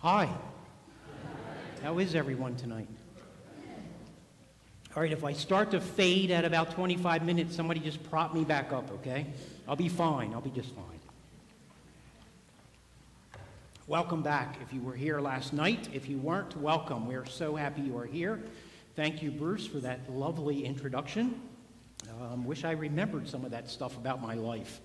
Hi. How is everyone tonight? All right, if I start to fade at about 25 minutes, somebody just prop me back up, okay? I'll be fine. I'll be just fine. Welcome back. If you were here last night, if you weren't, welcome. We are so happy you are here. Thank you, Bruce, for that lovely introduction. Wish I remembered some of that stuff about my life.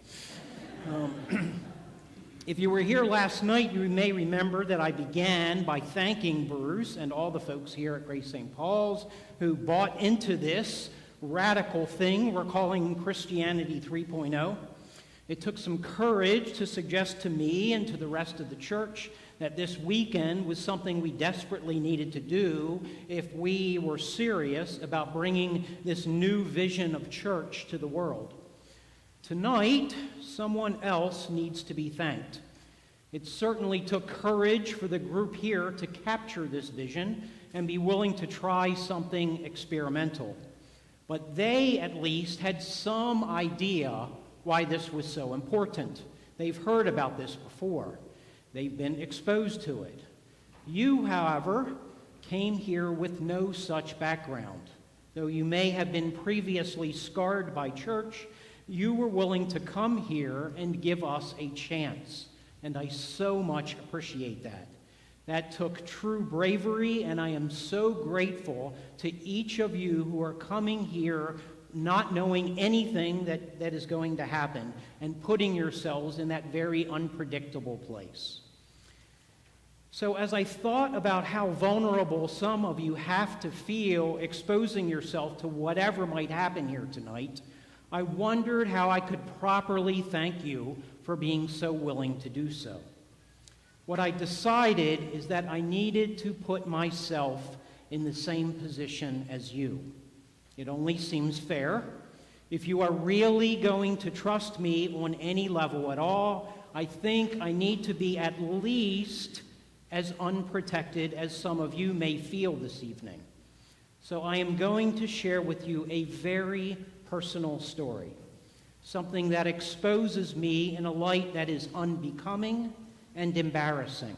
If you were here last night, you may remember that I began by thanking Bruce and all the folks here at Grace St. Paul's who bought into this radical thing we're calling Christianity 3.0. It took some courage to suggest to me and to the rest of the church that this weekend was something we desperately needed to do if we were serious about bringing this new vision of church to the world. Tonight, someone else needs to be thanked. It certainly took courage for the group here to capture this vision and be willing to try something experimental. But they, at least, had some idea why this was so important. They've heard about this before. They've been exposed to it. You, however, came here with no such background. Though you may have been previously scarred by church, you were willing to come here and give us a chance, and I so much appreciate that. That took true bravery, and I am so grateful to each of you who are coming here not knowing anything that is going to happen and putting yourselves in that very unpredictable place. So as I thought about how vulnerable some of you have to feel exposing yourself to whatever might happen here tonight, I wondered how I could properly thank you for being so willing to do so. What I decided is that I needed to put myself in the same position as you. It only seems fair. If you are really going to trust me on any level at all, I think I need to be at least as unprotected as some of you may feel this evening. So I am going to share with you a very personal story, something that exposes me in a light that is unbecoming and embarrassing.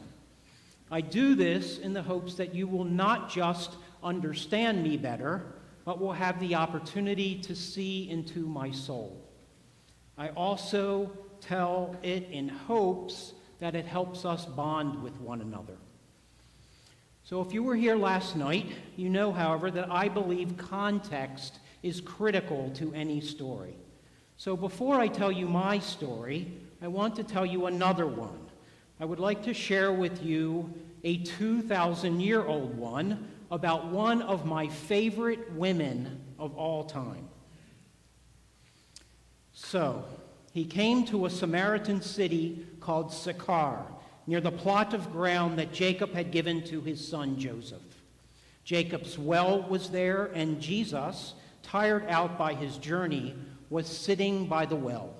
I do this in the hopes that you will not just understand me better, but will have the opportunity to see into my soul. I also tell it in hopes that it helps us bond with one another. So if you were here last night, you know, however, that I believe context is critical to any story. So before I tell you my story, I want to tell you another one. I would like to share with you a 2,000-year-old one about one of my favorite women of all time. So, he came to a Samaritan city called Sychar, near the plot of ground that Jacob had given to his son Joseph. Jacob's well was there, and Jesus, tired out by his journey, was sitting by the well.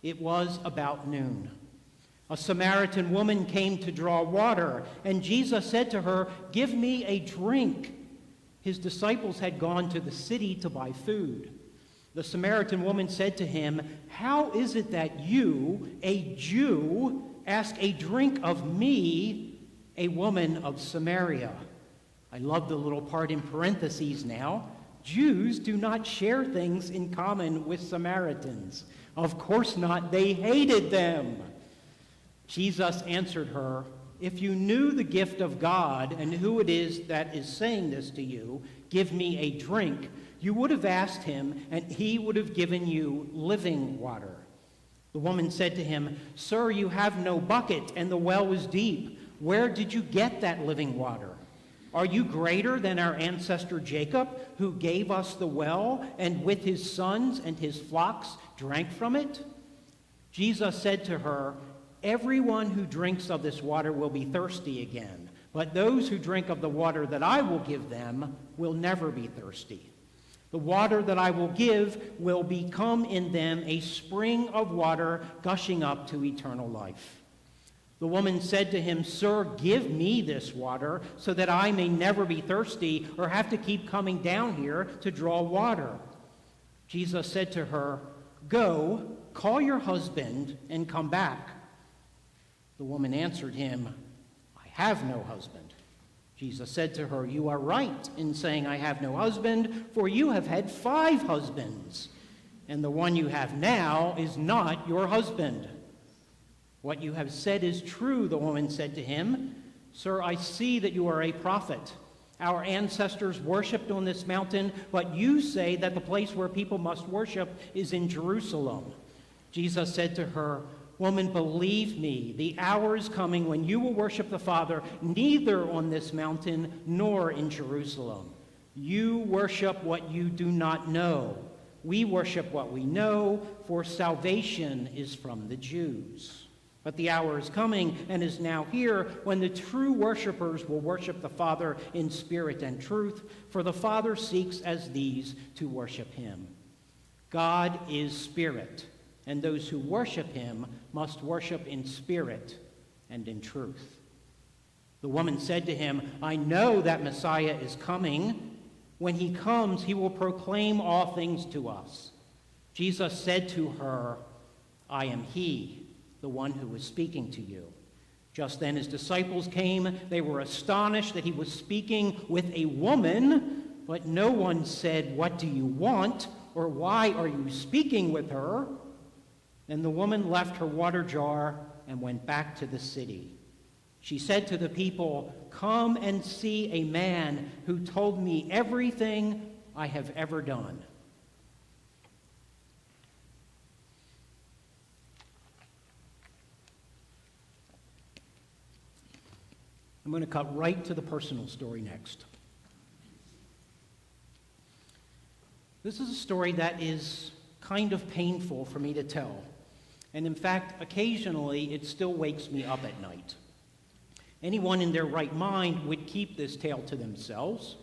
It was about noon. A Samaritan woman came to draw water, and Jesus said to her, "Give me a drink." His disciples had gone to the city to buy food. The Samaritan woman said to him, "How is it that you, a Jew, ask a drink of me, a woman of Samaria?" I love the little part in parentheses now. Jews do not share things in common with Samaritans. Of course not. They hated them. Jesus answered her, "If you knew the gift of God and who it is that is saying this to you, 'Give me a drink,' you would have asked him, and he would have given you living water." The woman said to him, "Sir, you have no bucket, and the well is deep. Where did you get that living water? Are you greater than our ancestor Jacob, who gave us the well, and with his sons and his flocks drank from it?" Jesus said to her, "Everyone who drinks of this water will be thirsty again, but those who drink of the water that I will give them will never be thirsty. The water that I will give will become in them a spring of water gushing up to eternal life." The woman said to him, "Sir, give me this water so that I may never be thirsty or have to keep coming down here to draw water." Jesus said to her, "Go, call your husband and come back." The woman answered him, "I have no husband." Jesus said to her, "You are right in saying I have no husband, for you have had 5 husbands, and the one you have now is not your husband." "What you have said is true," the woman said to him. "Sir, I see that you are a prophet. Our ancestors worshipped on this mountain, but you say that the place where people must worship is in Jerusalem." Jesus said to her, "Woman, believe me, the hour is coming when you will worship the Father neither on this mountain nor in Jerusalem. You worship what you do not know. We worship what we know, for salvation is from the Jews. But the hour is coming and is now here when the true worshipers will worship the Father in spirit and truth, for the Father seeks as these to worship him. God is spirit, and those who worship him must worship in spirit and in truth." The woman said to him, "I know that Messiah is coming. When he comes, he will proclaim all things to us." Jesus said to her, "I am he, the one who was speaking to you." Just then his disciples came. They were astonished that he was speaking with a woman, but no one said, "What do you want?" or "Why are you speaking with her?" Then the woman left her water jar and went back to the city. She said to the people, "Come and see a man who told me everything I have ever done." I'm going to cut right to the personal story next. This is a story that is kind of painful for me to tell. And in fact, occasionally it still wakes me up at night. Anyone in their right mind would keep this tale to themselves,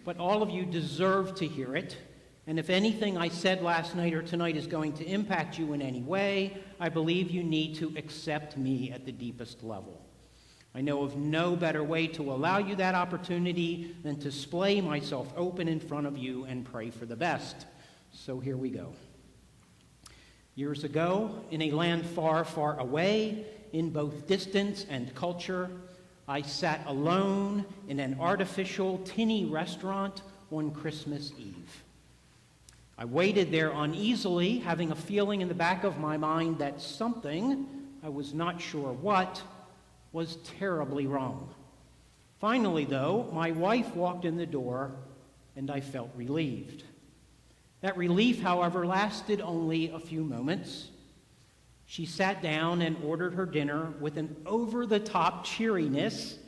but all of you deserve to hear it. And if anything I said last night or tonight is going to impact you in any way, I believe you need to accept me at the deepest level. I know of no better way to allow you that opportunity than to splay myself open in front of you and pray for the best. So here we go. Years ago, in a land far, far away, in both distance and culture, I sat alone in an artificial, tinny restaurant on Christmas Eve. I waited there uneasily, having a feeling in the back of my mind that something, I was not sure what, was terribly wrong. Finally, though, my wife walked in the door, and I felt relieved. That relief, however, lasted only a few moments. She sat down and ordered her dinner with an over-the-top cheeriness,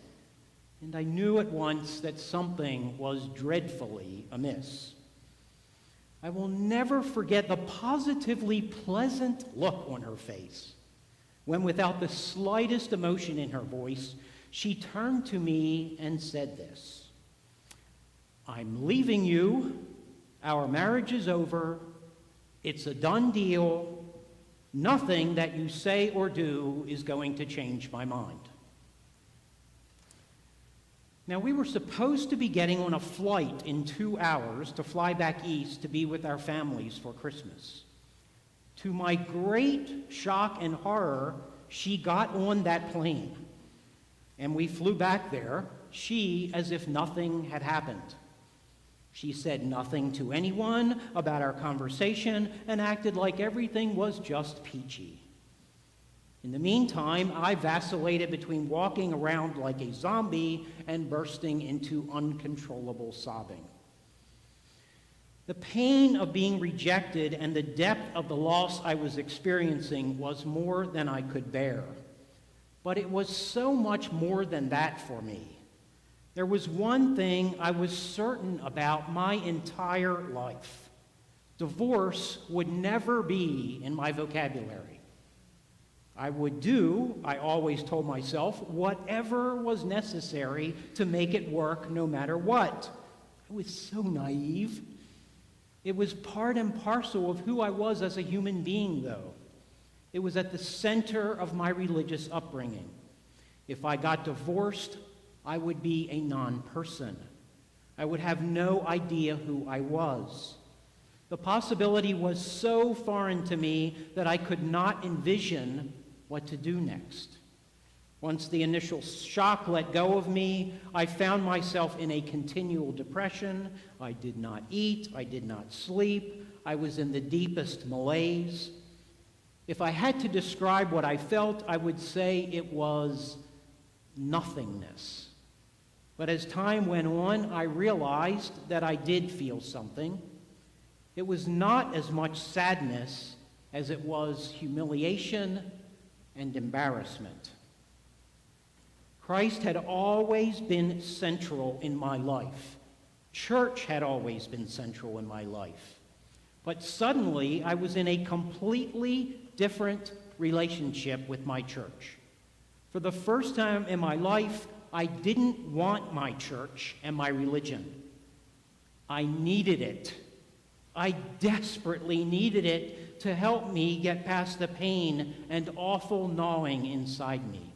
and I knew at once that something was dreadfully amiss. I will never forget the positively pleasant look on her face when, without the slightest emotion in her voice, she turned to me and said this: "I'm leaving you. Our marriage is over. It's a done deal. Nothing that you say or do is going to change my mind." Now, we were supposed to be getting on a flight in 2 hours to fly back east to be with our families for Christmas. To my great shock and horror, she got on that plane, and we flew back there, she as if nothing had happened. She said nothing to anyone about our conversation and acted like everything was just peachy. In the meantime, I vacillated between walking around like a zombie and bursting into uncontrollable sobbing. The pain of being rejected and the depth of the loss I was experiencing was more than I could bear. But it was so much more than that for me. There was one thing I was certain about my entire life. Divorce would never be in my vocabulary. I would do, I always told myself, whatever was necessary to make it work no matter what. I was so naive. It was part and parcel of who I was as a human being, though. It was at the center of my religious upbringing. If I got divorced, I would be a non-person. I would have no idea who I was. The possibility was so foreign to me that I could not envision what to do next. Once the initial shock let go of me, I found myself in a continual depression. I did not eat. I did not sleep. I was in the deepest malaise. If I had to describe what I felt, I would say it was nothingness. But as time went on, I realized that I did feel something. It was not as much sadness as it was humiliation and embarrassment. Christ had always been central in my life. Church had always been central in my life. But suddenly, I was in a completely different relationship with my church. For the first time in my life, I didn't want my church and my religion. I needed it. I desperately needed it to help me get past the pain and awful gnawing inside me.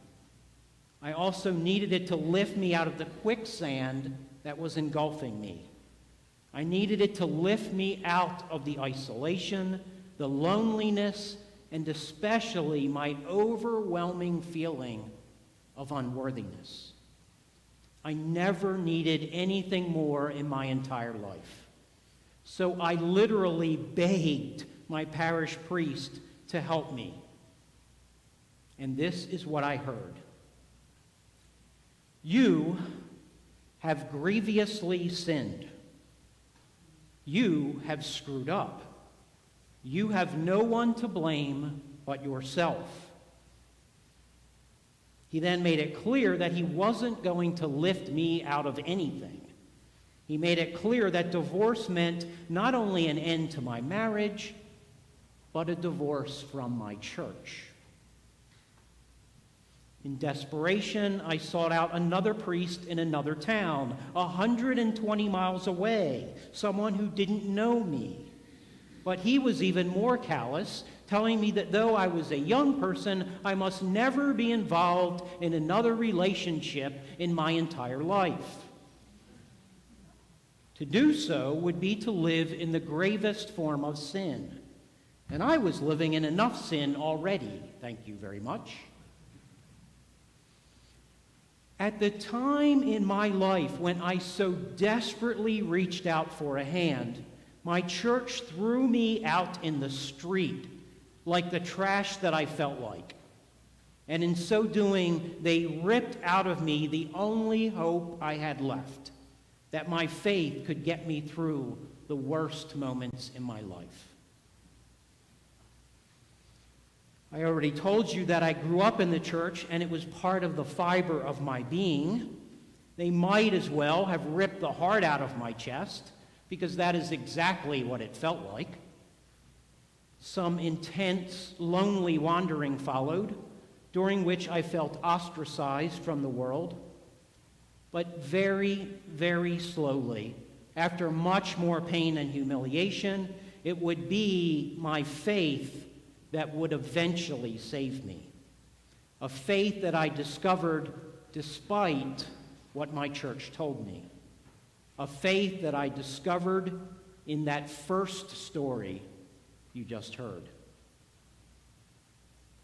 I also needed it to lift me out of the quicksand that was engulfing me. I needed it to lift me out of the isolation, the loneliness, and especially my overwhelming feeling of unworthiness. I never needed anything more in my entire life. So I literally begged my parish priest to help me. And this is what I heard. You have grievously sinned. You have screwed up. You have no one to blame but yourself. He then made it clear that he wasn't going to lift me out of anything. He made it clear that divorce meant not only an end to my marriage, but a divorce from my church. In desperation, I sought out another priest in another town, 120 miles away, someone who didn't know me. But he was even more callous, telling me that though I was a young person, I must never be involved in another relationship in my entire life. To do so would be to live in the gravest form of sin. And I was living in enough sin already, thank you very much. At the time in my life when I so desperately reached out for a hand, my church threw me out in the street like the trash that I felt like. And in so doing, they ripped out of me the only hope I had left, that my faith could get me through the worst moments in my life. I already told you that I grew up in the church and it was part of the fiber of my being. They might as well have ripped the heart out of my chest, because that is exactly what it felt like. Some intense, lonely wandering followed, during which I felt ostracized from the world. But very, very slowly, after much more pain and humiliation, it would be my faith that would eventually save me. A faith that I discovered despite what my church told me. A faith that I discovered in that first story you just heard.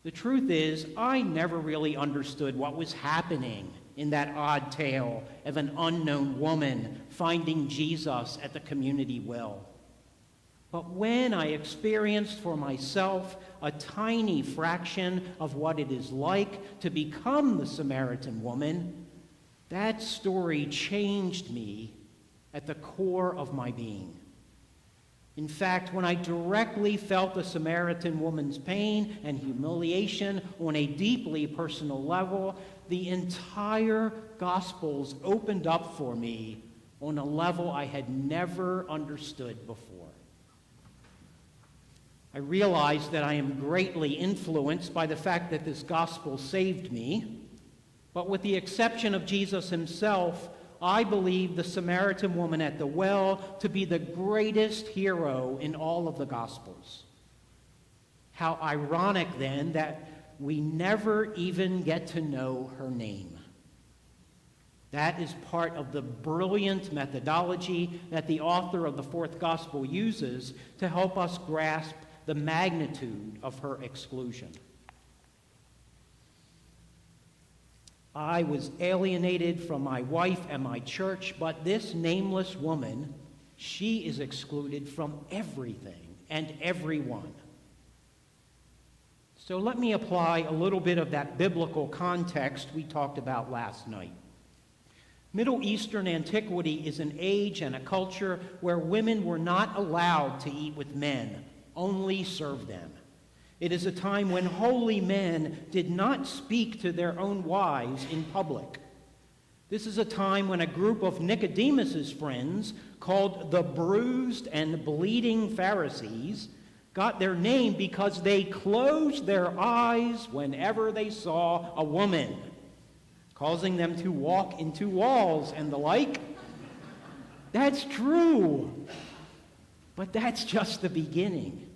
The truth is, I never really understood what was happening in that odd tale of an unknown woman finding Jesus at the community well. But when I experienced for myself a tiny fraction of what it is like to become the Samaritan woman, that story changed me at the core of my being. In fact, when I directly felt the Samaritan woman's pain and humiliation on a deeply personal level, the entire Gospels opened up for me on a level I had never understood before. I realized that I am greatly influenced by the fact that this gospel saved me, but with the exception of Jesus himself, I believe the Samaritan woman at the well to be the greatest hero in all of the Gospels. How ironic, then, that we never even get to know her name. That is part of the brilliant methodology that the author of the fourth Gospel uses to help us grasp the magnitude of her exclusion. I was alienated from my wife and my church, but this nameless woman, she is excluded from everything and everyone. So let me apply a little bit of that biblical context we talked about last night. Middle Eastern antiquity is an age and a culture where women were not allowed to eat with men, only serve them. It is a time when holy men did not speak to their own wives in public. This is a time when a group of Nicodemus's friends, called the bruised and bleeding Pharisees, got their name because they closed their eyes whenever they saw a woman, causing them to walk into walls and the like. That's true, but that's just the beginning.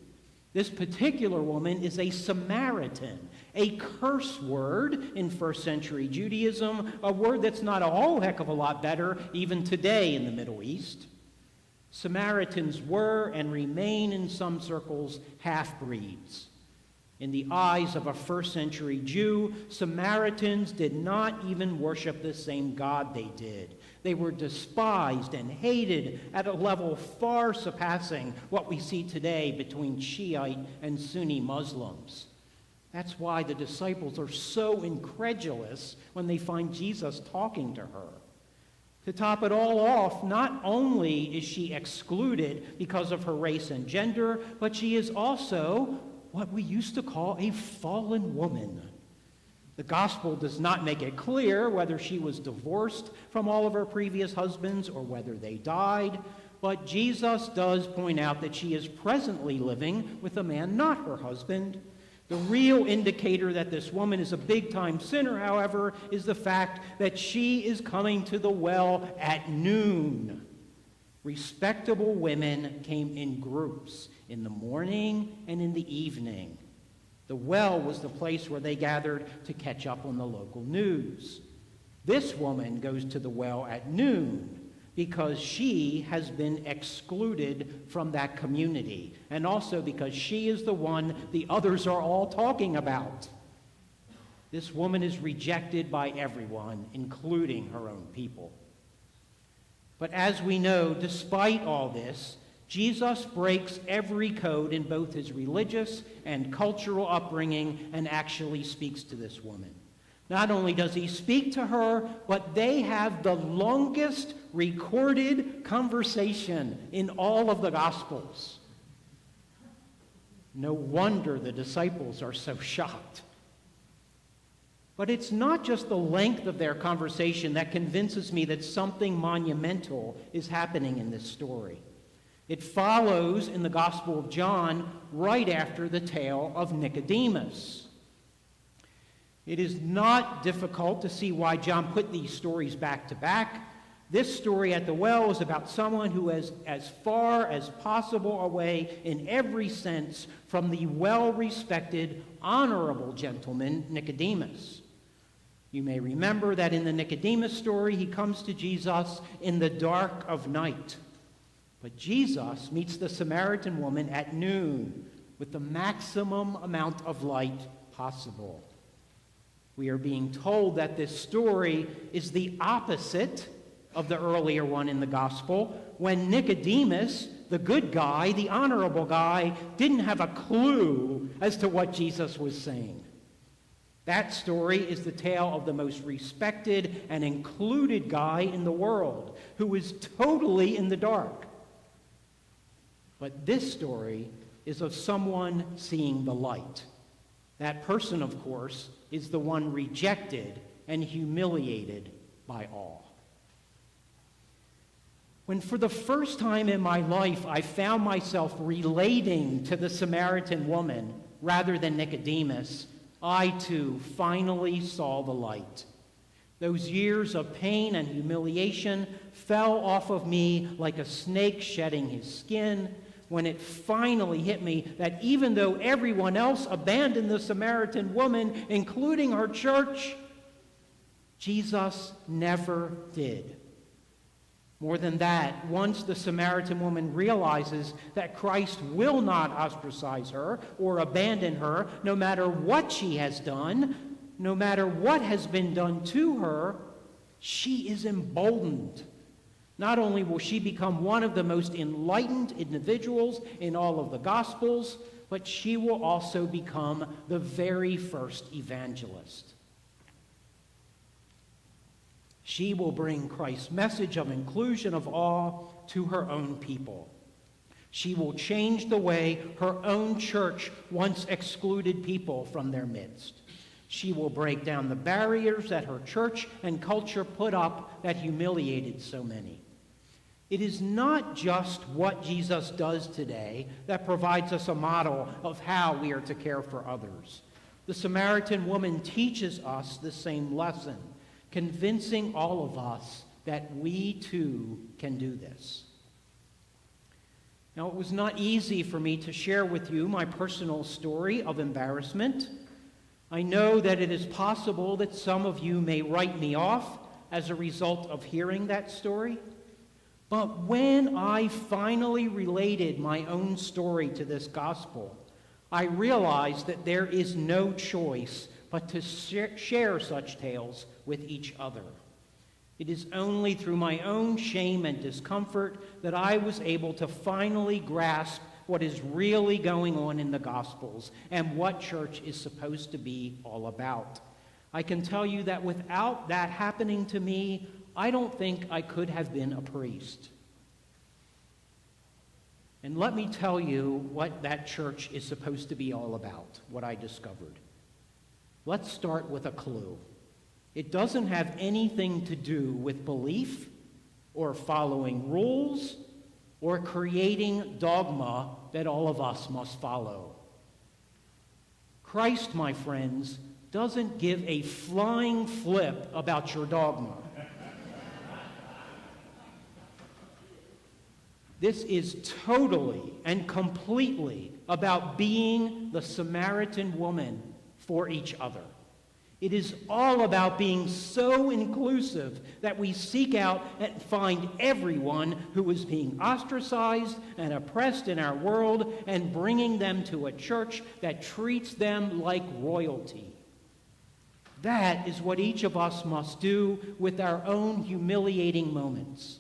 This particular woman is a Samaritan, a curse word in first century Judaism, a word that's not a whole heck of a lot better even today in the Middle East. Samaritans were and remain in some circles half-breeds. In the eyes of a first century Jew, Samaritans did not even worship the same God they did. They were despised and hated at a level far surpassing what we see today between Shiite and Sunni Muslims. That's why the disciples are so incredulous when they find Jesus talking to her. To top it all off, not only is she excluded because of her race and gender, but she is also what we used to call a fallen woman. The gospel does not make it clear whether she was divorced from all of her previous husbands or whether they died, but Jesus does point out that she is presently living with a man not her husband. The real indicator that this woman is a big-time sinner, however, is the fact that she is coming to the well at noon. Respectable women came in groups in the morning and in the evening. The well was the place where they gathered to catch up on the local news. This woman goes to the well at noon because she has been excluded from that community, and also because she is the one the others are all talking about. This woman is rejected by everyone, including her own people. But as we know, despite all this, Jesus breaks every code in both his religious and cultural upbringing and actually speaks to this woman. Not only does he speak to her, but they have the longest recorded conversation in all of the Gospels. No wonder the disciples are so shocked. But it's not just the length of their conversation that convinces me that something monumental is happening in this story. It follows in the Gospel of John right after the tale of Nicodemus. It is not difficult to see why John put these stories back to back. This story at the well is about someone who is as far as possible away in every sense from the well-respected, honorable gentleman Nicodemus. You may remember that in the Nicodemus story, he comes to Jesus in the dark of night. But Jesus meets the Samaritan woman at noon with the maximum amount of light possible. We are being told that this story is the opposite of the earlier one in the gospel, when Nicodemus, the good guy, the honorable guy, didn't have a clue as to what Jesus was saying. That story is the tale of the most respected and included guy in the world, who is totally in the dark. But this story is of someone seeing the light. That person, of course, is the one rejected and humiliated by all. When for the first time in my life I found myself relating to the Samaritan woman rather than Nicodemus, I too finally saw the light. Those years of pain and humiliation fell off of me like a snake shedding his skin, when it finally hit me that even though everyone else abandoned the Samaritan woman, including her church, Jesus never did. More than that, once the Samaritan woman realizes that Christ will not ostracize her or abandon her, no matter what she has done, no matter what has been done to her, she is emboldened. Not only will she become one of the most enlightened individuals in all of the Gospels, but she will also become the very first evangelist. She will bring Christ's message of inclusion of all to her own people. She will change the way her own church once excluded people from their midst. She will break down the barriers that her church and culture put up that humiliated so many. It is not just what Jesus does today that provides us a model of how we are to care for others. The Samaritan woman teaches us the same lesson, convincing all of us that we too can do this. Now, it was not easy for me to share with you my personal story of embarrassment. I know that it is possible that some of you may write me off as a result of hearing that story. But when I finally related my own story to this gospel, I realized that there is no choice but to share such tales with each other. It is only through my own shame and discomfort that I was able to finally grasp what is really going on in the Gospels and what church is supposed to be all about. I can tell you that without that happening to me, I don't think I could have been a priest. And let me tell you what that church is supposed to be all about, what I discovered. Let's start with a clue. It doesn't have anything to do with belief or following rules or creating dogma that all of us must follow. Christ, my friends, doesn't give a flying flip about your dogma. This is totally and completely about being the Samaritan woman for each other. It is all about being so inclusive that we seek out and find everyone who is being ostracized and oppressed in our world and bringing them to a church that treats them like royalty. That is what each of us must do with our own humiliating moments.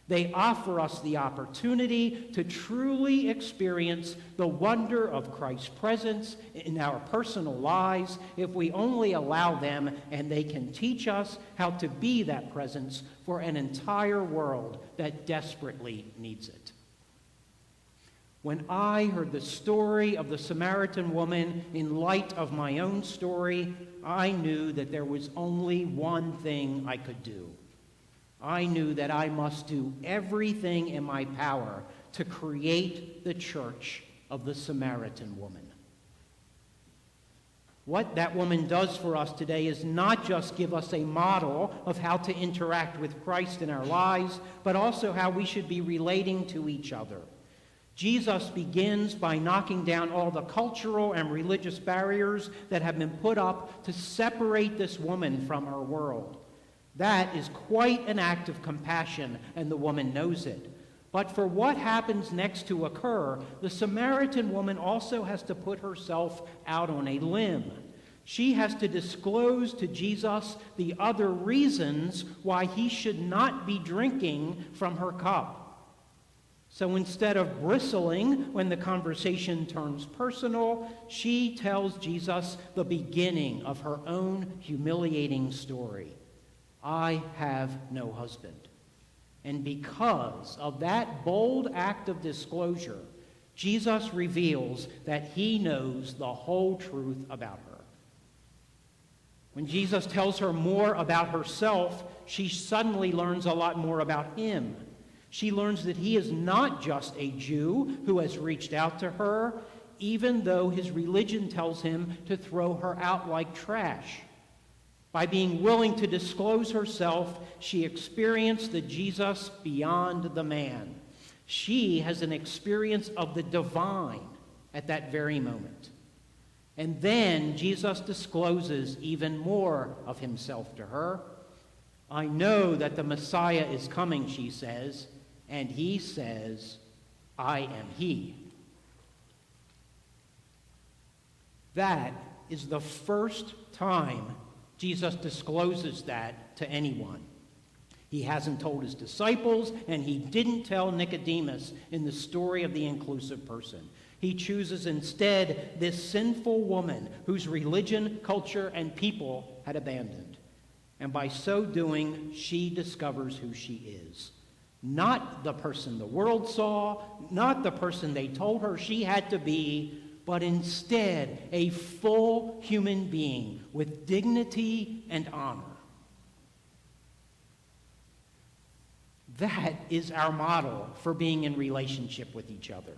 They offer us the opportunity to truly experience the wonder of Christ's presence in our personal lives if we only allow them, and they can teach us how to be that presence for an entire world that desperately needs it. When I heard the story of the Samaritan woman in light of my own story, I knew that there was only one thing I could do. I knew that I must do everything in my power to create the church of the Samaritan woman. What that woman does for us today is not just give us a model of how to interact with Christ in our lives, but also how we should be relating to each other. Jesus begins by knocking down all the cultural and religious barriers that have been put up to separate this woman from her world. That is quite an act of compassion, and the woman knows it. But for what happens next to occur, the Samaritan woman also has to put herself out on a limb. She has to disclose to Jesus the other reasons why he should not be drinking from her cup. So instead of bristling when the conversation turns personal, she tells Jesus the beginning of her own humiliating story. I have no husband. And because of that bold act of disclosure, Jesus reveals that he knows the whole truth about her. When Jesus tells her more about herself, she suddenly learns a lot more about him. She learns that he is not just a Jew who has reached out to her, even though his religion tells him to throw her out like trash. By being willing to disclose herself, she experienced the Jesus beyond the man. She has an experience of the divine at that very moment. And then Jesus discloses even more of himself to her. I know that the Messiah is coming, she says, and he says, I am he. That is the first time Jesus discloses that to anyone. He hasn't told his disciples, and he didn't tell Nicodemus in the story of the inclusive person. He chooses instead this sinful woman whose religion, culture, and people had abandoned. And by so doing, she discovers who she is. Not the person the world saw, not the person they told her she had to be, but instead a full human being with dignity and honor. That is our model for being in relationship with each other.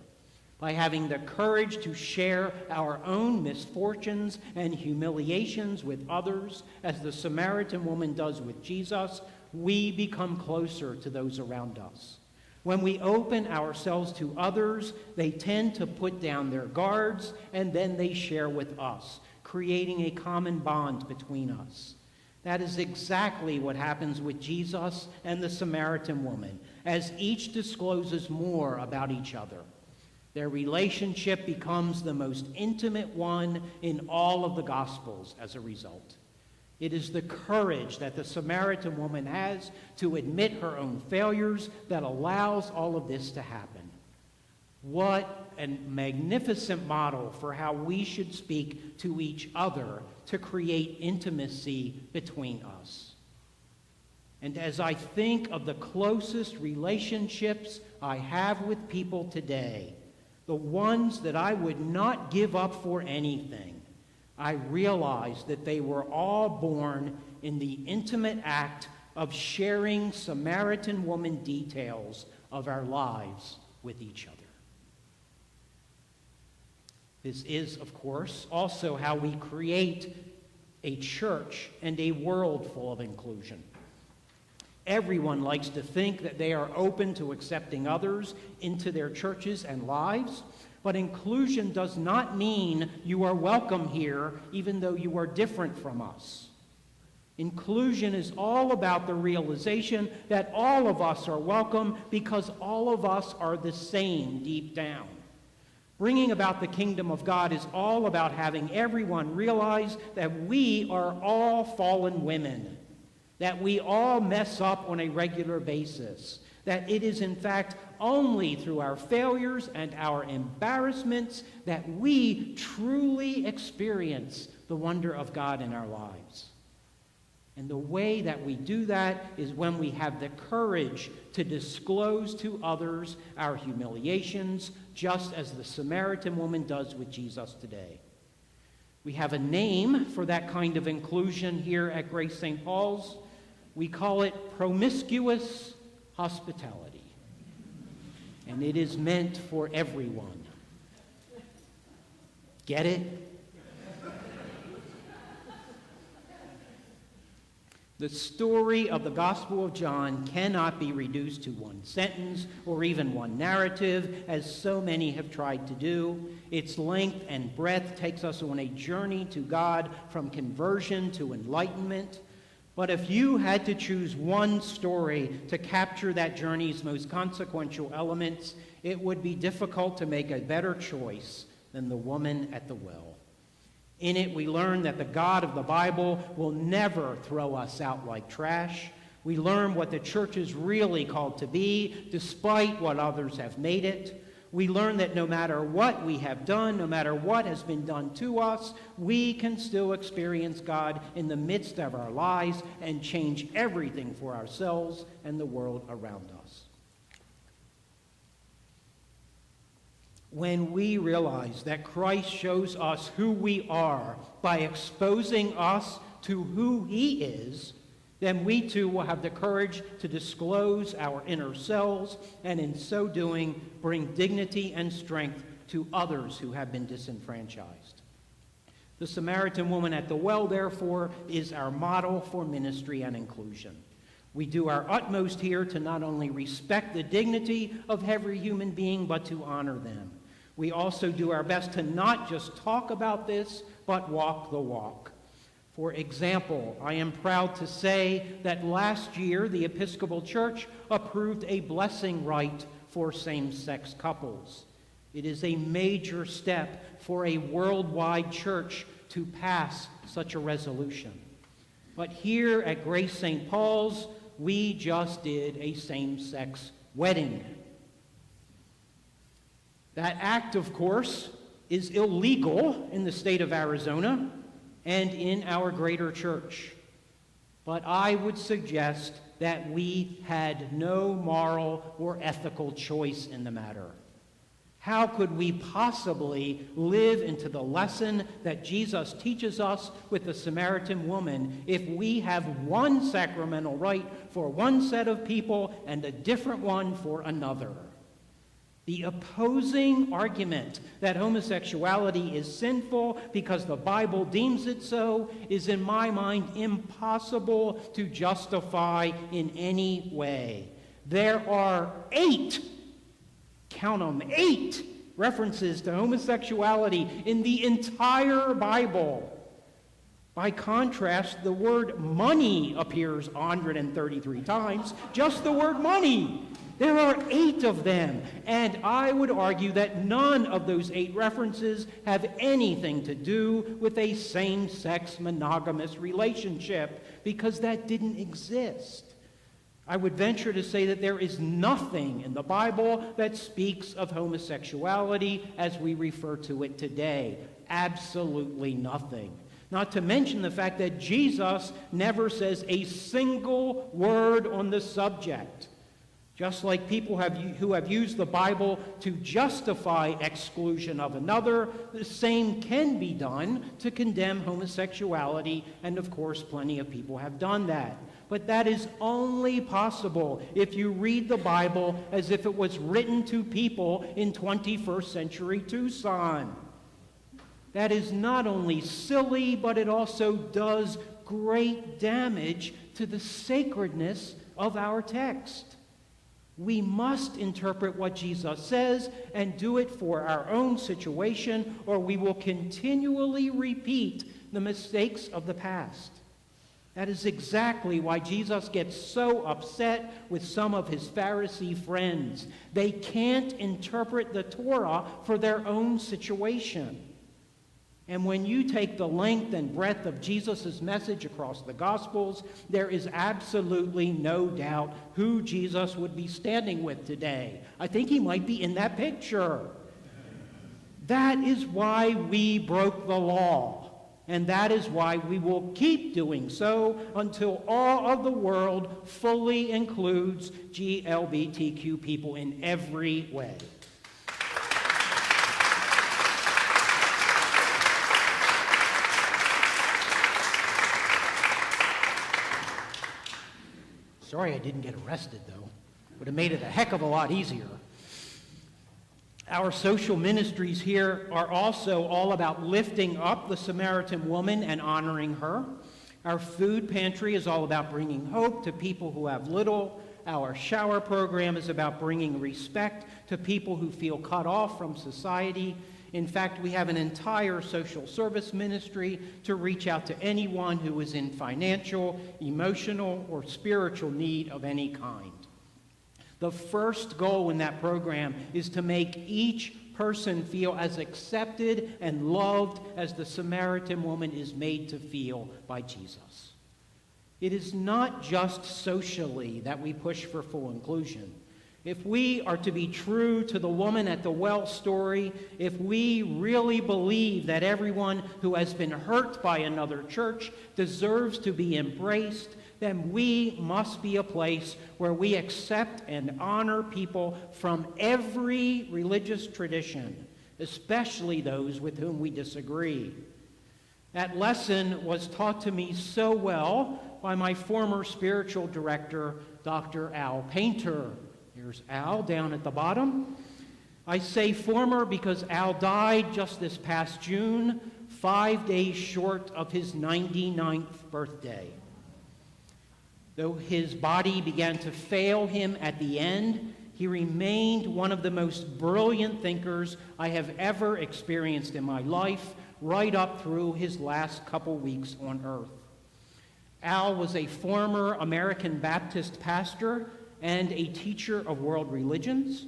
By having the courage to share our own misfortunes and humiliations with others, as the Samaritan woman does with Jesus, we become closer to those around us. When we open ourselves to others, they tend to put down their guards, and then they share with us, creating a common bond between us. That is exactly what happens with Jesus and the Samaritan woman, as each discloses more about each other. Their relationship becomes the most intimate one in all of the Gospels as a result. It is the courage that the Samaritan woman has to admit her own failures that allows all of this to happen. What a magnificent model for how we should speak to each other to create intimacy between us. And as I think of the closest relationships I have with people today, the ones that I would not give up for anything, I realize that they were all born in the intimate act of sharing Samaritan woman details of our lives with each other. This is, of course, also how we create a church and a world full of inclusion. Everyone likes to think that they are open to accepting others into their churches and lives, but inclusion does not mean you are welcome here even though you are different from us. Inclusion is all about the realization that all of us are welcome because all of us are the same deep down. Bringing about the kingdom of God is all about having everyone realize that we are all fallen women, that we all mess up on a regular basis, that it is in fact only through our failures and our embarrassments that we truly experience the wonder of God in our lives. And the way that we do that is when we have the courage to disclose to others our humiliations, just as the Samaritan woman does with Jesus today. We have a name for that kind of inclusion here at Grace St. Paul's. We call it promiscuous hospitality. And it is meant for everyone. Get it? The story of the Gospel of John cannot be reduced to one sentence or even one narrative, as so many have tried to do. Its length and breadth takes us on a journey to God from conversion to enlightenment. But if you had to choose one story to capture that journey's most consequential elements, it would be difficult to make a better choice than the woman at the well. In it, we learn that the God of the Bible will never throw us out like trash. We learn what the church is really called to be, despite what others have made it. We learn that no matter what we have done, no matter what has been done to us, we can still experience God in the midst of our lives and change everything for ourselves and the world around us. When we realize that Christ shows us who we are by exposing us to who he is, then we too will have the courage to disclose our inner selves and in so doing bring dignity and strength to others who have been disenfranchised. The Samaritan woman at the well, therefore, is our model for ministry and inclusion. We do our utmost here to not only respect the dignity of every human being, but to honor them. We also do our best to not just talk about this, but walk the walk. For example, I am proud to say that last year the Episcopal Church approved a blessing rite for same-sex couples. It is a major step for a worldwide church to pass such a resolution. But here at Grace St. Paul's, we just did a same-sex wedding. That act, of course, is illegal in the state of Arizona and in our greater church. But I would suggest that we had no moral or ethical choice in the matter. How could we possibly live into the lesson that Jesus teaches us with the Samaritan woman if we have one sacramental rite for one set of people and a different one for another? The opposing argument that homosexuality is sinful because the Bible deems it so is, in my mind, impossible to justify in any way. There are 8, count them, 8 references to homosexuality in the entire Bible. By contrast, the word money appears 133 times, just the word money. There are 8 of them, and I would argue that none of those 8 references have anything to do with a same-sex monogamous relationship, because that didn't exist. I would venture to say that there is nothing in the Bible that speaks of homosexuality as we refer to it today. Absolutely nothing. Not to mention the fact that Jesus never says a single word on the subject. Just like people who have used the Bible to justify exclusion of another, the same can be done to condemn homosexuality, and of course plenty of people have done that. But that is only possible if you read the Bible as if it was written to people in 21st century Tucson. That is not only silly, but it also does great damage to the sacredness of our text. We must interpret what Jesus says and do it for our own situation, or we will continually repeat the mistakes of the past. That is exactly why Jesus gets so upset with some of his Pharisee friends. They can't interpret the Torah for their own situation. And when you take the length and breadth of Jesus' message across the Gospels, there is absolutely no doubt who Jesus would be standing with today. I think he might be in that picture. That is why we broke the law. And that is why we will keep doing so until all of the world fully includes GLBTQ people in every way. Sorry I didn't get arrested, though. Would have made it a heck of a lot easier. Our social ministries here are also all about lifting up the Samaritan woman and honoring her. Our food pantry is all about bringing hope to people who have little. Our shower program is about bringing respect to people who feel cut off from society. In fact, we have an entire social service ministry to reach out to anyone who is in financial, emotional, or spiritual need of any kind. The first goal in that program is to make each person feel as accepted and loved as the Samaritan woman is made to feel by Jesus. It is not just socially that we push for full inclusion. If we are to be true to the woman at the well story, if we really believe that everyone who has been hurt by another church deserves to be embraced, then we must be a place where we accept and honor people from every religious tradition, especially those with whom we disagree. That lesson was taught to me so well by my former spiritual director, Dr. Al Painter. Here's Al down at the bottom. I say former because Al died just this past June, 5 days short of his 99th birthday. Though his body began to fail him at the end, he remained one of the most brilliant thinkers I have ever experienced in my life, right up through his last couple weeks on earth. Al was a former American Baptist pastor and a teacher of world religions.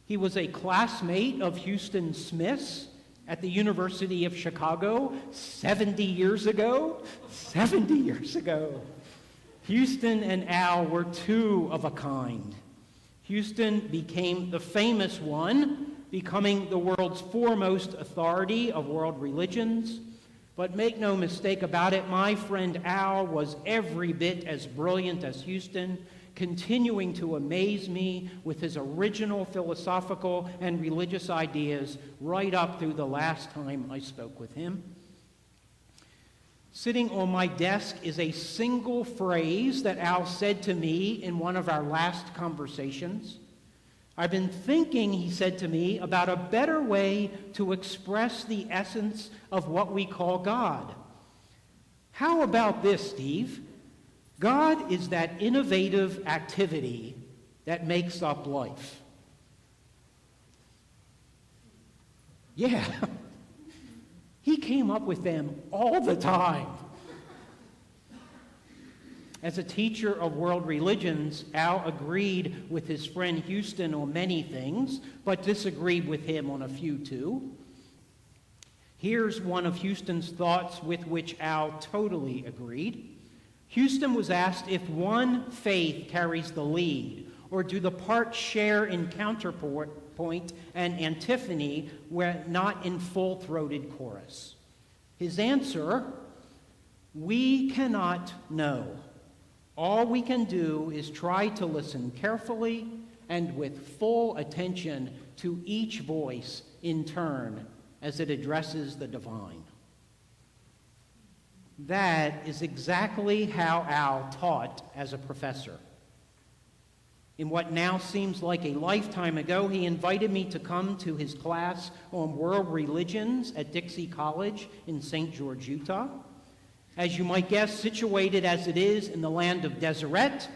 He was a classmate of Houston Smith's at the University of Chicago 70 years ago. 70 years ago. Houston and Al were two of a kind. Houston became the famous one, becoming the world's foremost authority of world religions. But make no mistake about it, my friend Al was every bit as brilliant as Houston, continuing to amaze me with his original philosophical and religious ideas right up through the last time I spoke with him. Sitting on my desk is a single phrase that Al said to me in one of our last conversations. I've been thinking, he said to me, about a better way to express the essence of what we call God. How about this, Steve? God is that innovative activity that makes up life. Yeah, he came up with them all the time. As a teacher of world religions, Al agreed with his friend Houston on many things, but disagreed with him on a few too. Here's one of Houston's thoughts with which Al totally agreed. Houston was asked if one faith carries the lead, or do the parts share in counterpoint and antiphony where not in full-throated chorus? His answer, we cannot know. All we can do is try to listen carefully and with full attention to each voice in turn as it addresses the divine. That is exactly how Al taught as a professor. In what now seems like a lifetime ago, he invited me to come to his class on world religions at Dixie College in St. George, Utah. As you might guess, situated as it is in the land of Deseret,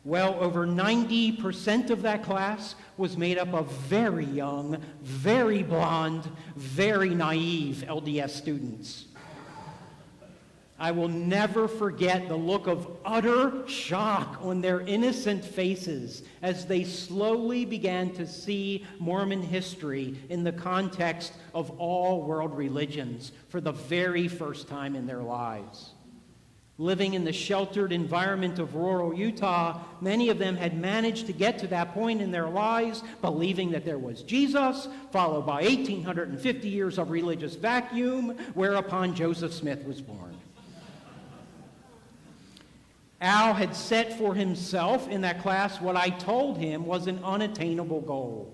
well over 90% of that class was made up of very young, very blonde, very naive LDS students. I will never forget the look of utter shock on their innocent faces as they slowly began to see Mormon history in the context of all world religions for the very first time in their lives. Living in the sheltered environment of rural Utah, many of them had managed to get to that point in their lives, believing that there was Jesus, followed by 1,850 years of religious vacuum, whereupon Joseph Smith was born. Al had set for himself in that class what I told him was an unattainable goal.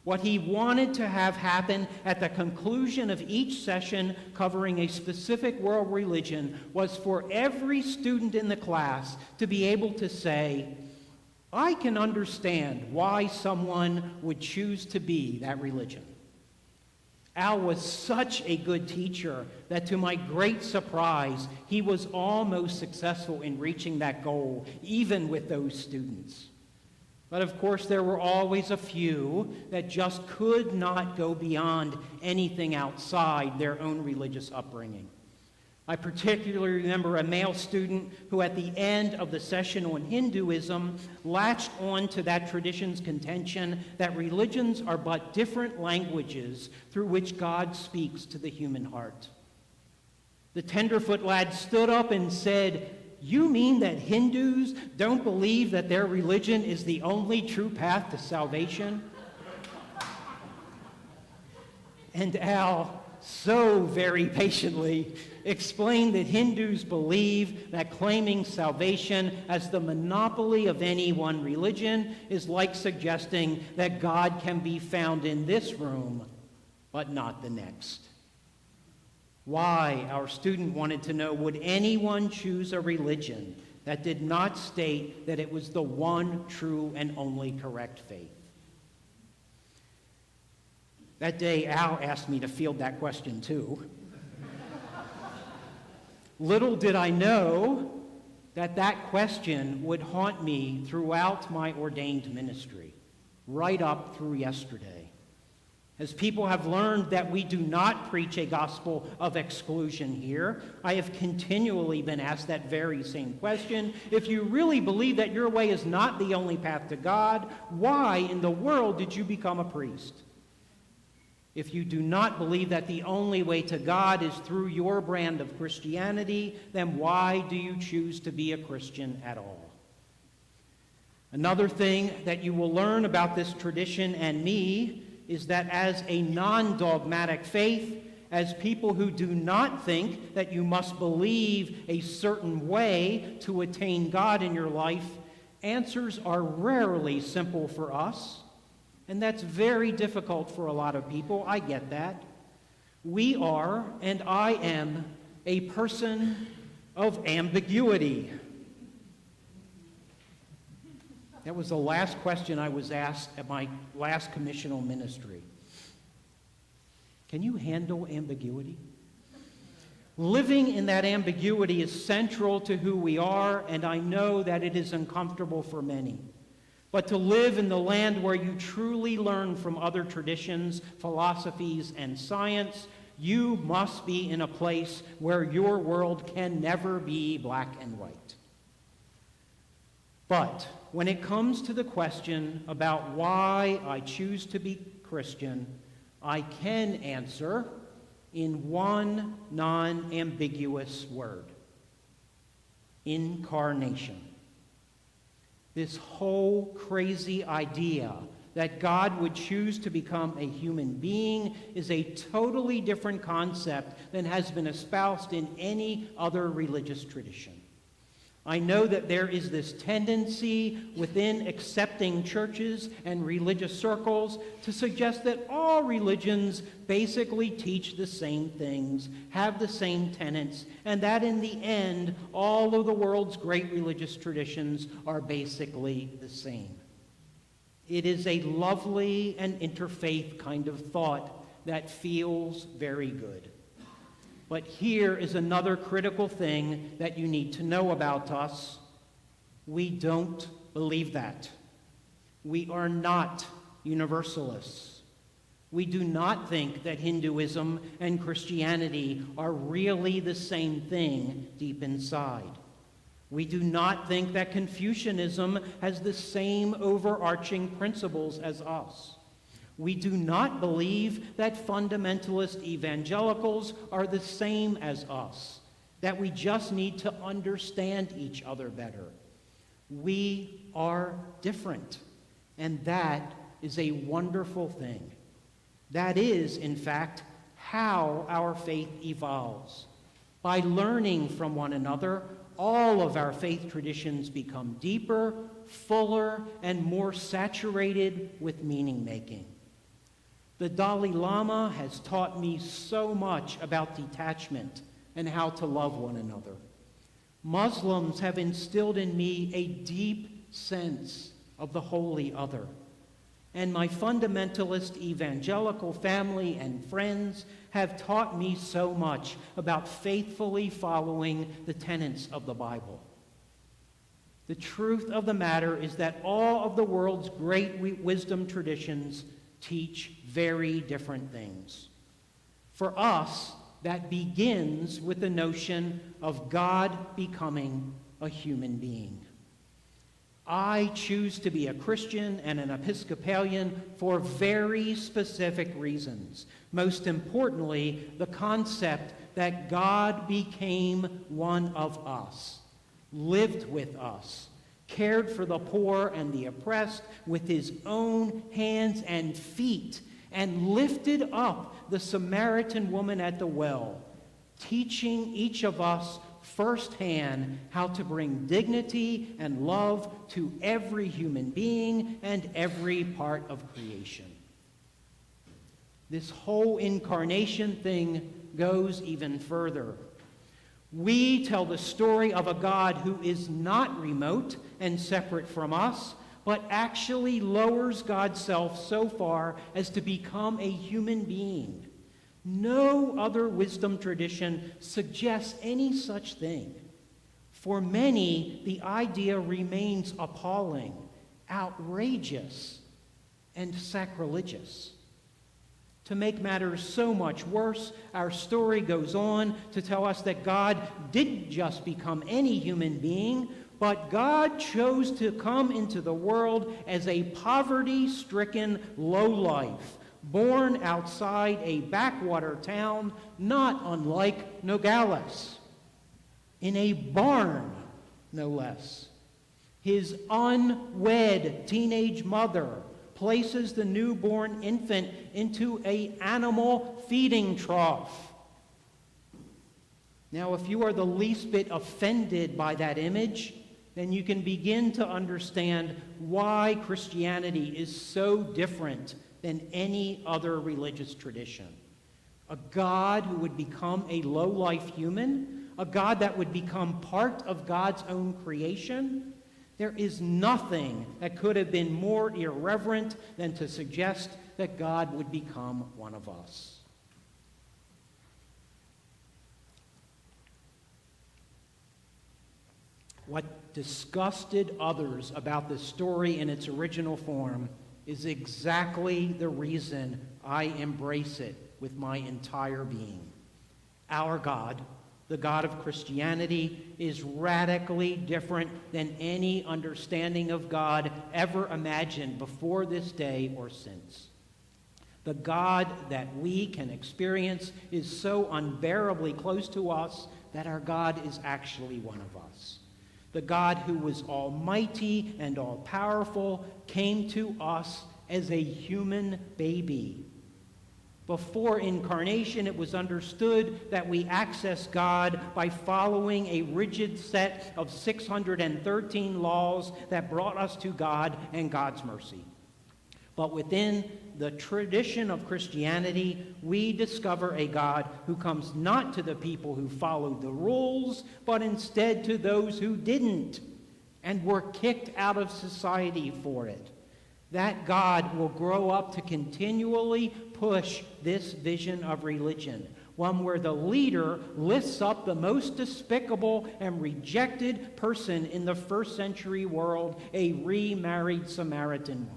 What he wanted to have happen at the conclusion of each session covering a specific world religion was for every student in the class to be able to say, I can understand why someone would choose to be that religion. Al was such a good teacher that to my great surprise, he was almost successful in reaching that goal, even with those students. But of course, there were always a few that just could not go beyond anything outside their own religious upbringing. I particularly remember a male student who at the end of the session on Hinduism latched on to that tradition's contention that religions are but different languages through which God speaks to the human heart. The tenderfoot lad stood up and said, "You mean that Hindus don't believe that their religion is the only true path to salvation?" And Al, so very patiently, explained that Hindus believe that claiming salvation as the monopoly of any one religion is like suggesting that God can be found in this room, but not the next. Why, our student wanted to know, would anyone choose a religion that did not state that it was the one true and only correct faith? That day, Al asked me to field that question too. Little did I know that that question would haunt me throughout my ordained ministry, right up through yesterday. As people have learned that we do not preach a gospel of exclusion here, I have continually been asked that very same question. If you really believe that your way is not the only path to God, why in the world did you become a priest? If you do not believe that the only way to God is through your brand of Christianity, then why do you choose to be a Christian at all? Another thing that you will learn about this tradition and me is that as a non-dogmatic faith, as people who do not think that you must believe a certain way to attain God in your life, answers are rarely simple for us. And that's very difficult for a lot of people. I get that. We are, and I am, a person of ambiguity. That was the last question I was asked at my last commissional ministry. Can you handle ambiguity? Living in that ambiguity is central to who we are, and I know that it is uncomfortable for many. But to live in the land where you truly learn from other traditions, philosophies, and science, you must be in a place where your world can never be black and white. But when it comes to the question about why I choose to be Christian, I can answer in one non-ambiguous word: incarnation. This whole crazy idea that God would choose to become a human being is a totally different concept than has been espoused in any other religious tradition. I know that there is this tendency within accepting churches and religious circles to suggest that all religions basically teach the same things, have the same tenets, and that in the end, all of the world's great religious traditions are basically the same. It is a lovely and interfaith kind of thought that feels very good. But here is another critical thing that you need to know about us. We don't believe that. We are not universalists. We do not think that Hinduism and Christianity are really the same thing deep inside. We do not think that Confucianism has the same overarching principles as us. We do not believe that fundamentalist evangelicals are the same as us, that we just need to understand each other better. We are different, and that is a wonderful thing. That is, in fact, how our faith evolves. By learning from one another, all of our faith traditions become deeper, fuller, and more saturated with meaning-making. The Dalai Lama has taught me so much about detachment and how to love one another. Muslims have instilled in me a deep sense of the holy other. And my fundamentalist evangelical family and friends have taught me so much about faithfully following the tenets of the Bible. The truth of the matter is that all of the world's great wisdom traditions teach very different things. For us, that begins with the notion of God becoming a human being. I choose to be a Christian and an Episcopalian for very specific reasons. Most importantly, the concept that God became one of us, lived with us, cared for the poor and the oppressed with his own hands and feet, and lifted up the Samaritan woman at the well, teaching each of us firsthand how to bring dignity and love to every human being and every part of creation. This whole incarnation thing goes even further. We tell the story of a God who is not remote and separate from us, but actually lowers God's self so far as to become a human being. No other wisdom tradition suggests any such thing. For many, the idea remains appalling, outrageous, and sacrilegious. To make matters so much worse, our story goes on to tell us that God didn't just become any human being, but God chose to come into the world as a poverty-stricken lowlife, born outside a backwater town not unlike Nogales, in a barn, no less. His unwed teenage mother places the newborn infant into an animal feeding trough. Now, if you are the least bit offended by that image, then you can begin to understand why Christianity is so different than any other religious tradition. A God who would become a low-life human, a God that would become part of God's own creation. There is nothing that could have been more irreverent than to suggest that God would become one of us. What disgusted others about this story in its original form is exactly the reason I embrace it with my entire being. Our God, the God of Christianity, is radically different than any understanding of God ever imagined before this day or since. The God that we can experience is so unbearably close to us that our God is actually one of us. The God who was almighty and all-powerful came to us as a human baby. Before incarnation, it was understood that we access God by following a rigid set of 613 laws that brought us to God and God's mercy. But within the tradition of Christianity, we discover a God who comes not to the people who followed the rules, but instead to those who didn't and were kicked out of society for it. That God will grow up to continually push this vision of religion, one where the leader lifts up the most despicable and rejected person in the first century world, a remarried Samaritan woman.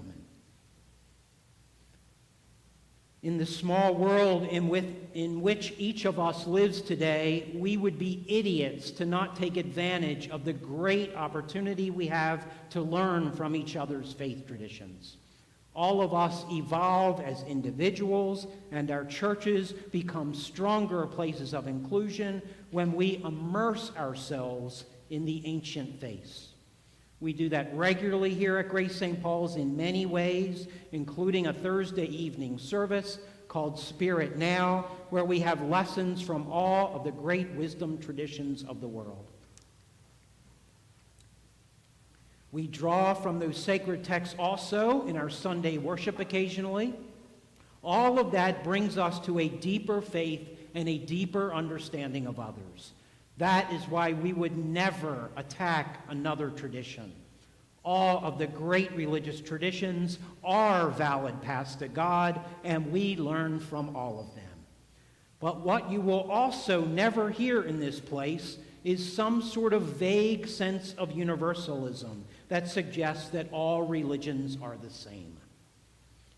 In the small world in which each of us lives today, we would be idiots to not take advantage of the great opportunity we have to learn from each other's faith traditions. All of us evolve as individuals, and our churches become stronger places of inclusion when we immerse ourselves in the ancient faiths. We do that regularly here at Grace St. Paul's in many ways, including a Thursday evening service called Spirit Now, where we have lessons from all of the great wisdom traditions of the world. We draw from those sacred texts also in our Sunday worship occasionally. All of that brings us to a deeper faith and a deeper understanding of others. That is why we would never attack another tradition. All of the great religious traditions are valid paths to God, and we learn from all of them. But what you will also never hear in this place is some sort of vague sense of universalism that suggests that all religions are the same.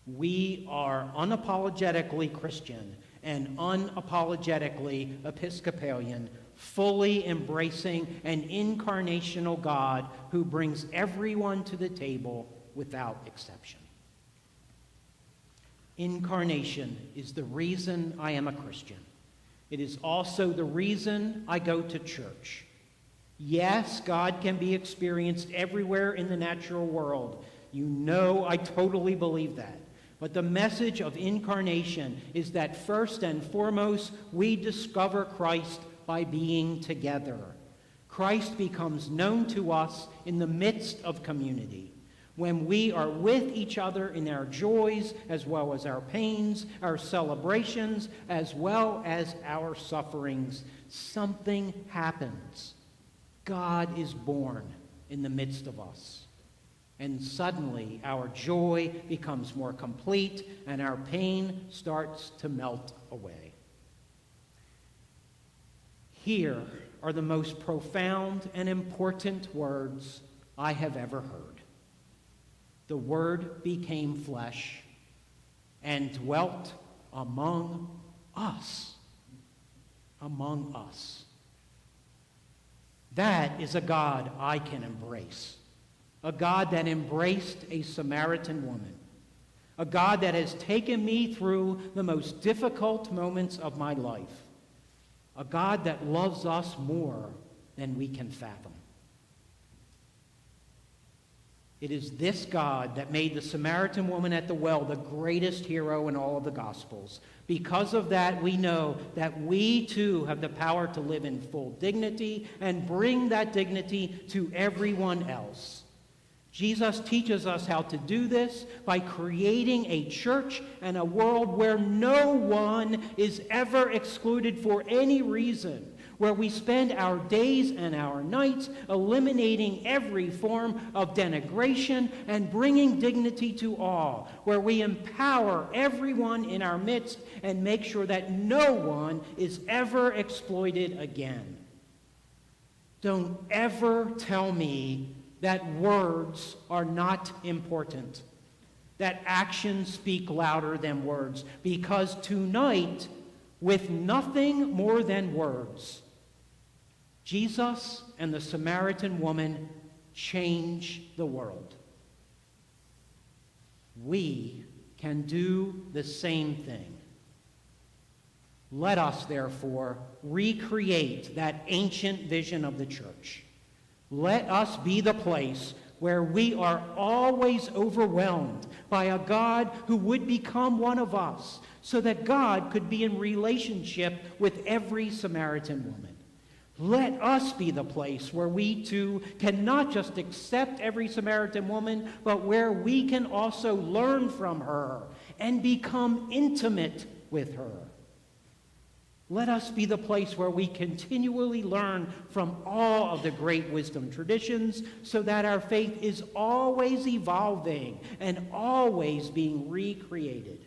We are unapologetically Christian and unapologetically Episcopalian, fully embracing an incarnational God who brings everyone to the table without exception. Incarnation is the reason I am a Christian. It is also the reason I go to church. Yes, God can be experienced everywhere in the natural world. You know I totally believe that. But the message of incarnation is that first and foremost, we discover Christ by being together. Christ becomes known to us in the midst of community. When we are with each other in our joys as well as our pains, our celebrations as well as our sufferings, something happens. God is born in the midst of us. And suddenly our joy becomes more complete and our pain starts to melt away. Here are the most profound and important words I have ever heard. The Word became flesh and dwelt among us. Among us. That is a God I can embrace. A God that embraced a Samaritan woman. a God that has taken me through the most difficult moments of my life, a God that loves us more than we can fathom. It is this God that made the Samaritan woman at the well the greatest hero in all of the Gospels. Because of that, we know that we too have the power to live in full dignity and bring that dignity to everyone else. Jesus teaches us how to do this by creating a church and a world where no one is ever excluded for any reason, where we spend our days and our nights eliminating every form of denigration and bringing dignity to all, where we empower everyone in our midst and make sure that no one is ever exploited again. Don't ever tell me that words are not important, that actions speak louder than words, because tonight, with nothing more than words, Jesus and the Samaritan woman change the world. We can do the same thing. Let us, therefore, recreate that ancient vision of the church. Let us be the place where we are always overwhelmed by a God who would become one of us, so that God could be in relationship with every Samaritan woman. Let us be the place where we too can not just accept every Samaritan woman, but where we can also learn from her and become intimate with her. Let us be the place where we continually learn from all of the great wisdom traditions, so that our faith is always evolving and always being recreated.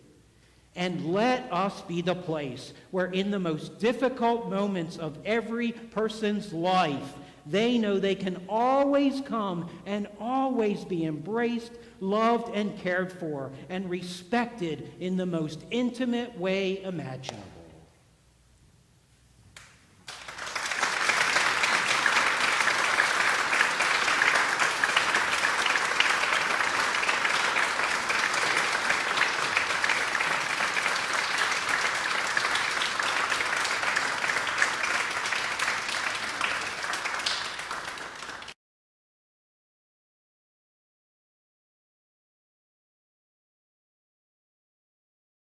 And let us be the place where in the most difficult moments of every person's life, they know they can always come and always be embraced, loved, and cared for, and respected in the most intimate way imaginable.